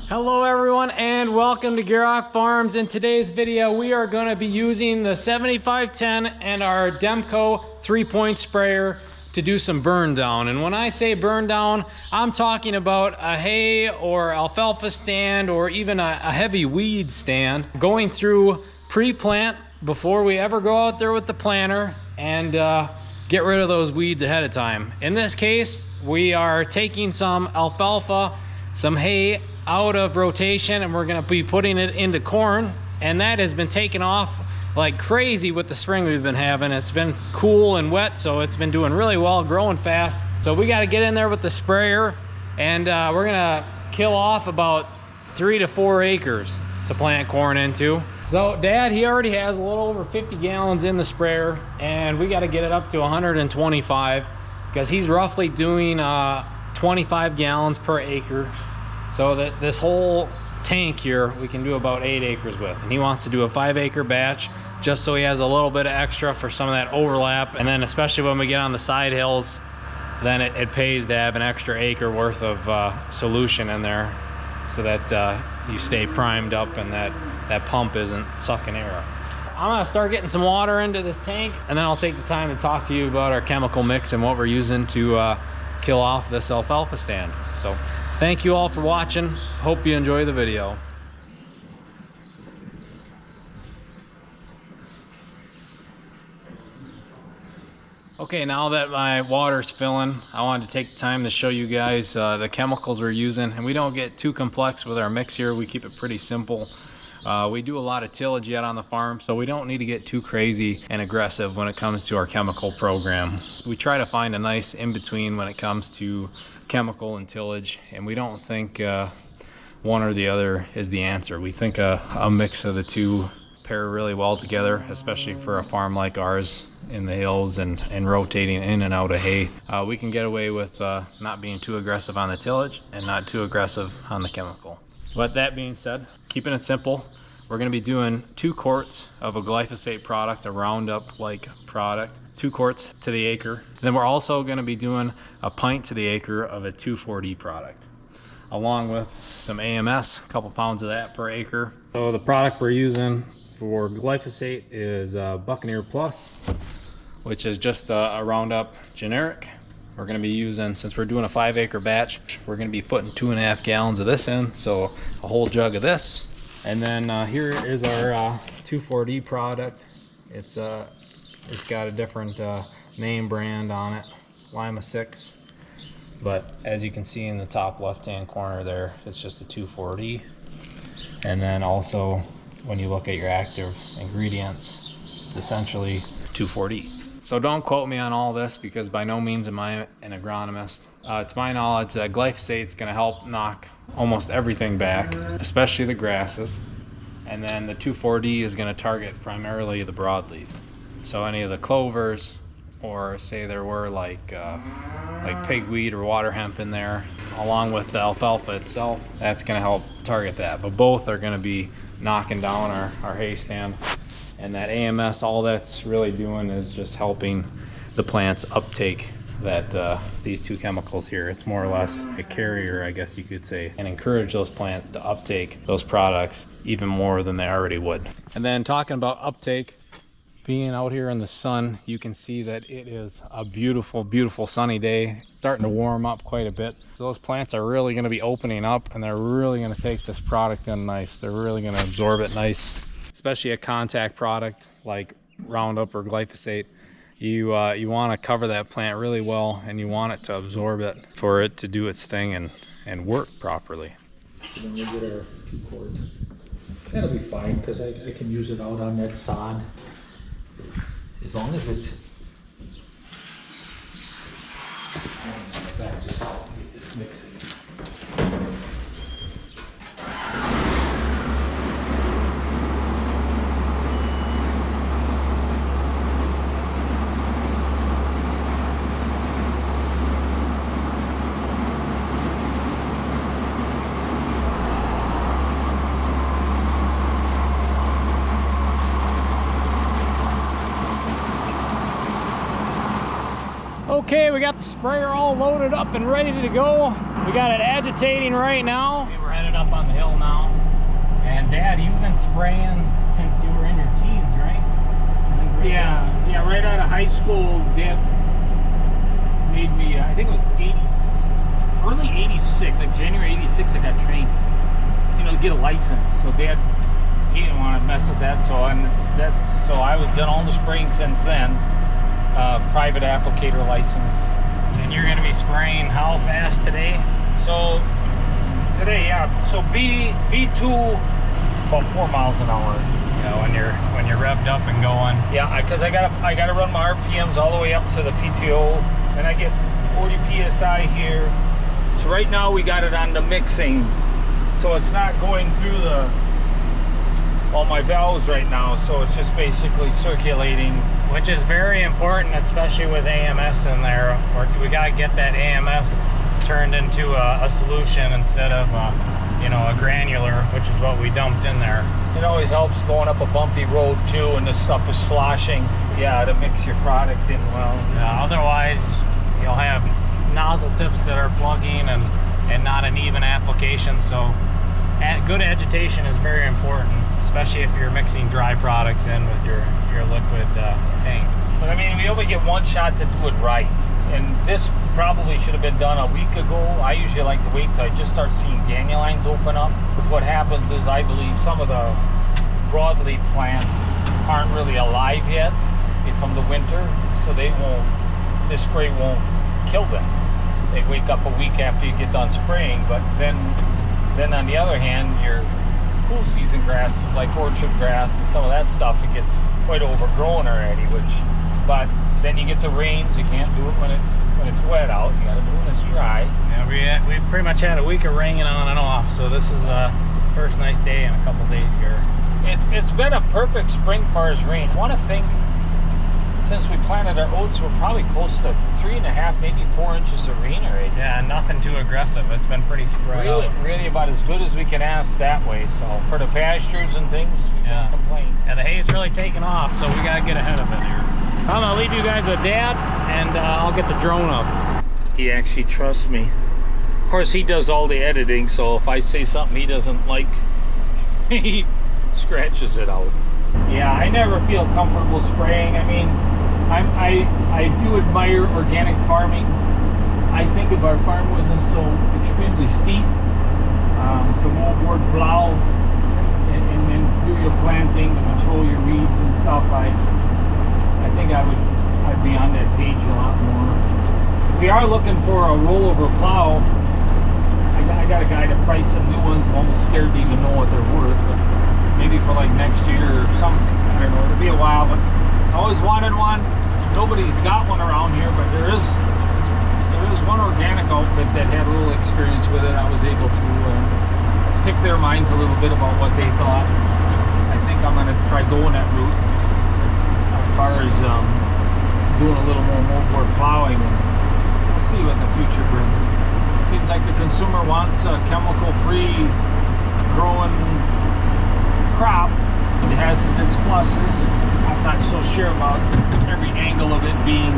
Hello everyone and welcome to Gierok Farms. In today's video we are going to be using the 7510 and our Demco 3-point sprayer to do some burn down. And when I say burn down, I'm talking about a hay or alfalfa stand or even a heavy weed stand, going through pre-plant before we ever go out there with the planter and get rid of those weeds ahead of time. In this case, we are taking some alfalfa, some hay out of rotation, and we're going to be putting it into corn, and that has been taken off like crazy with the spring we've been having. It's been cool and wet, so it's been doing really well, growing fast. So we got to get in there with the sprayer, and we're going to kill off about 3 to 4 acres to plant corn into. So Dad, he already has a little over 50 gallons in the sprayer, and we got to get it up to 125 because he's roughly doing 25 gallons per acre. So that this whole tank here, we can do about 8 acres with. And he wants to do a 5-acre batch just so he has a little bit of extra for some of that overlap. And then especially when we get on the side hills, then it pays to have an extra acre worth of solution in there so that you stay primed up and that pump isn't sucking air. I'm gonna start getting some water into this tank, and then I'll take the time to talk to you about our chemical mix and what we're using to kill off this alfalfa stand. So thank you all for watching. Hope you enjoy the video. Okay, now that my water's filling, I wanted to take the time to show you guys the chemicals we're using. And we don't get too complex with our mix here. We keep it pretty simple. We do a lot of tillage yet on the farm, so we don't need to get too crazy and aggressive when it comes to our chemical program. We try to find a nice in-between when it comes to chemical and tillage, and we don't think one or the other is the answer. We think a mix of the two pair really well together, especially for a farm like ours in the hills and rotating in and out of hay. We can get away with not being too aggressive on the tillage and not too aggressive on the chemical. But that being said, keeping it simple, we're going to be doing 2 quarts of a glyphosate product, a Roundup like product, 2 quarts to the acre. Then we're also going to be doing a pint to the acre of a 2,4-D product, along with some AMS, a couple pounds of that per acre. So the product we're using for glyphosate is Buccaneer Plus, which is just a Roundup generic. We're going to be using, since we're doing a 5-acre batch, we're going to be putting 2.5 gallons of this in, so a whole jug of this. And then here is our 2,4-D product. It's got a different name brand on it, Lima 6. But as you can see in the top left-hand corner there, it's just a 2,4-D. And then also, when you look at your active ingredients, it's essentially 2,4-D. So don't quote me on all this, because by no means am I an agronomist. To my knowledge, that glyphosate is going to help knock almost everything back, especially the grasses. And then the 2,4-D is going to target primarily the broadleaves. So any of the clovers, or say there were like pigweed or water hemp in there, along with the alfalfa itself, that's going to help target that. But both are going to be knocking down our hay stand. And that AMS, all that's really doing is just helping the plants uptake that these 2 chemicals here. It's more or less a carrier, I guess you could say, and encourage those plants to uptake those products even more than they already would. And then talking about uptake, being out here in the sun, you can see that it is a beautiful, beautiful sunny day, starting to warm up quite a bit. So those plants are really going to be opening up, and they're really going to take this product in nice. They're really going to absorb it nice. Especially a contact product like Roundup or glyphosate, you want to cover that plant really well, and you want it to absorb it for it to do its thing and work properly. And then we'll get our 2 quarts. That'll be fine, because I can use it out on that sod. As long as it's... Get this mixing. Okay, we got the sprayer all loaded up and ready to go. We got it agitating right now. We're headed up on the hill now. And Dad, you've been spraying since you were in your teens, right? Yeah, right out of high school, Dad made me, I think it was early 86, like January 86, I got trained, you know, to get a license. So Dad, he didn't want to mess with that, so I was done all the spraying since then. Private applicator license. And you're going to be spraying how fast today? So today, yeah. So B2, about 4 miles an hour. Yeah, when you're revved up and going. Yeah, because I gotta run my RPMs all the way up to the PTO, and I get 40 psi here. So right now we got it on the mixing, so it's not going through all my valves right now. So it's just basically circulating, which is very important, especially with AMS in there. We got to get that AMS turned into a solution instead of a granular, which is what we dumped in there. It always helps going up a bumpy road too, and this stuff is sloshing. Yeah, to mix your product in well. Yeah, otherwise you'll have nozzle tips that are plugging and not an even application. So good agitation is very important, especially if you're mixing dry products in with your liquid tank. But I mean, we only get one shot to do it right, and this probably should have been done a week ago. I usually like to wait till I just start seeing dandelions open up, because what happens is I believe some of the broadleaf plants aren't really alive yet from the winter, so this spray won't kill them. They wake up a week after you get done spraying. But then on the other hand, your cool season grasses like orchard grass and some of that stuff, it gets quite overgrown already. But then you get the rains. You can't do it when it's wet out. You got to do it when it's dry. Yeah, we've pretty much had a week of raining on and off, so this is first nice day in a couple days here. It's been a perfect spring far as rain. I want to think since we planted our oats, we're probably close to 3.5, maybe 4 inches of rain already. Yeah, nothing too aggressive. It's been pretty spread out. Really about as good as we can ask that way. So for the pastures and things, we can't complain. Yeah, the hay's really taken off, so we got to get ahead of it here. I'm going to leave you guys with Dad, and I'll get the drone up. He actually trusts me. Of course, he does all the editing, so if I say something he doesn't like, he scratches it out. Yeah, I never feel comfortable spraying. I mean, I do admire organic farming. I think if our farm wasn't so extremely steep, to moldboard plow and then do your planting, to control your weeds and stuff, I think I'd be on that page a lot more. We are looking for a rollover plow. I got a guy to price some new ones. I'm almost scared to even know what they're worth, but maybe for like next year or something. I don't know. It'll be a while, but I always wanted one. Nobody's got one around here, but there is one organic outfit that had a little experience with it. I was able to pick their minds a little bit about what they thought. I think I'm going to try going that route as far as doing a little more moldboard plowing, and we'll see what the future brings. Seems like the consumer wants a chemical-free growing crop. It has its pluses. I'm not so sure about every angle of it being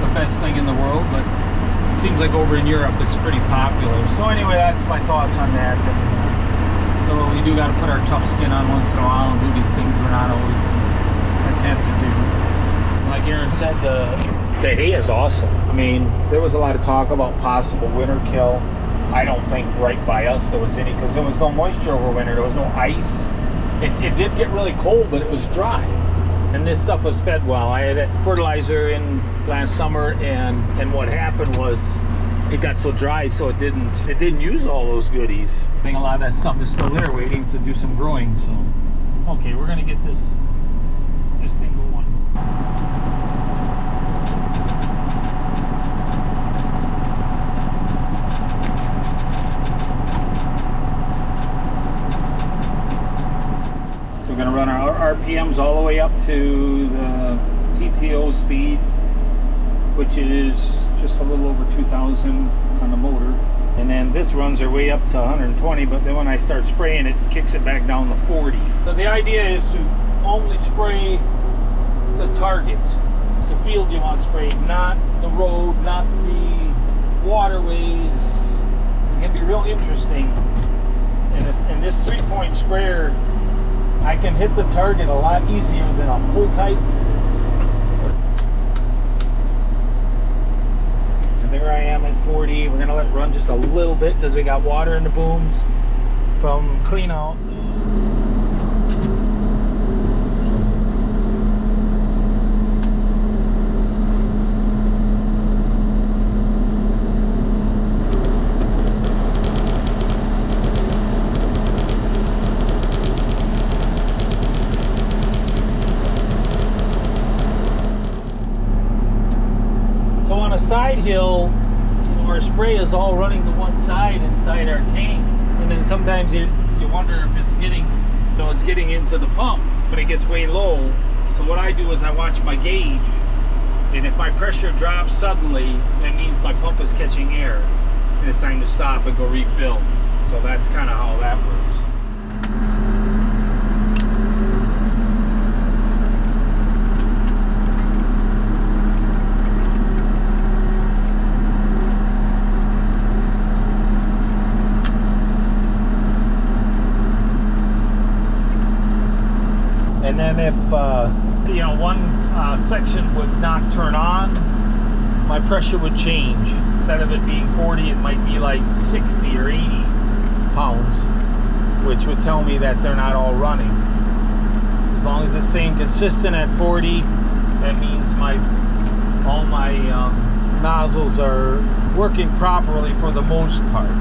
the best thing in the world, but it seems like over in Europe it's pretty popular. So anyway, that's my thoughts on that. So we do got to put our tough skin on once in a while and do these things we're not always content to do. Like Aaron said, the hay is awesome. I mean, there was a lot of talk about possible winter kill. I don't think right by us there was any, because there was no moisture over winter. There was no ice. It did get really cold, but it was dry. And this stuff was fed well. I had fertilizer in last summer, and what happened was it got so dry, so it didn't use all those goodies. I think a lot of that stuff is still there waiting to do some growing. So okay, we're gonna get this thing going. We're going to run our RPMs all the way up to the PTO speed, which is just a little over 2,000 on the motor. And then this runs our way up to 120, but then when I start spraying it kicks it back down to 40. So the idea is to only spray the target, the field you want sprayed, not the road, not the waterways can be real interesting. And this 3-point sprayer, I can hit the target a lot easier than a pull type. And there I am at 40. We're gonna let it run just a little bit because we got water in the booms from clean out. Side hill, you know, our spray is all running to one side inside our tank, and then sometimes you wonder if it's getting, you know, it's getting into the pump, but it gets way low. So what I do is I watch my gauge, and if my pressure drops suddenly, that means my pump is catching air, and it's time to stop and go refill. So that's kind of how that works. And then if you know, one section would not turn on, my pressure would change. Instead of it being 40, it might be like 60 or 80 pounds, which would tell me that they're not all running. As long as it's staying consistent at 40, that means all my nozzles are working properly for the most part.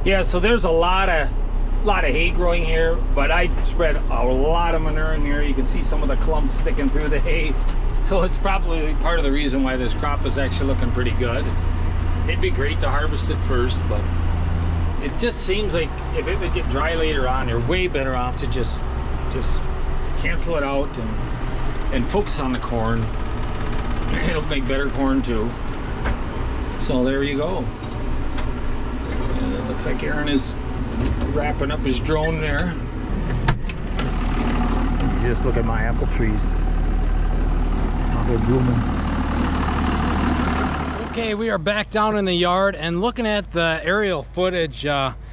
Yeah, so there's a lot of hay growing here, but I spread a lot of manure in here. You can see some of the clumps sticking through the hay. So it's probably part of the reason why this crop is actually looking pretty good. It'd be great to harvest it first, but it just seems like if it would get dry later on, you're way better off to just cancel it out and focus on the corn. It'll make better corn too. So there you go. And it looks like Aaron is wrapping up his drone there. Just look at my apple trees. How they're blooming. Okay, we are back down in the yard, and looking at the aerial footage,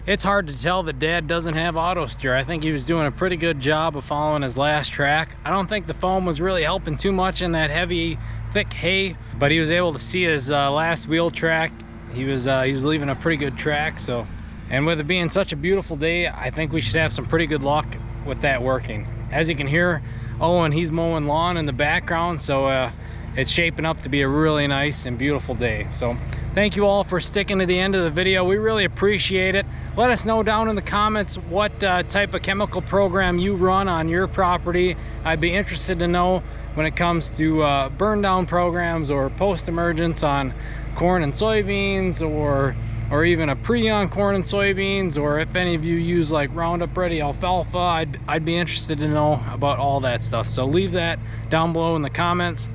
it's hard to tell that Dad doesn't have auto steer. I think he was doing a pretty good job of following his last track. I don't think the foam was really helping too much in that heavy, thick hay, but he was able to see his last wheel track. He was leaving a pretty good track. So, and with it being such a beautiful day, I think we should have some pretty good luck with that working. As you can hear, Owen, he's mowing lawn in the background, so it's shaping up to be a really nice and beautiful day. So Thank you all for sticking to the end of the video. We really appreciate it. Let us know down in the comments what type of chemical program you run on your property. I'd be interested to know when it comes to burn down programs or post-emergence on corn and soybeans, or even a pre on corn and soybeans, or if any of you use like Roundup Ready alfalfa. I'd be interested to know about all that stuff. So leave that down below in the comments.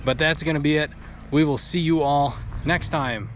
But that's going to be it. We will see you all next time.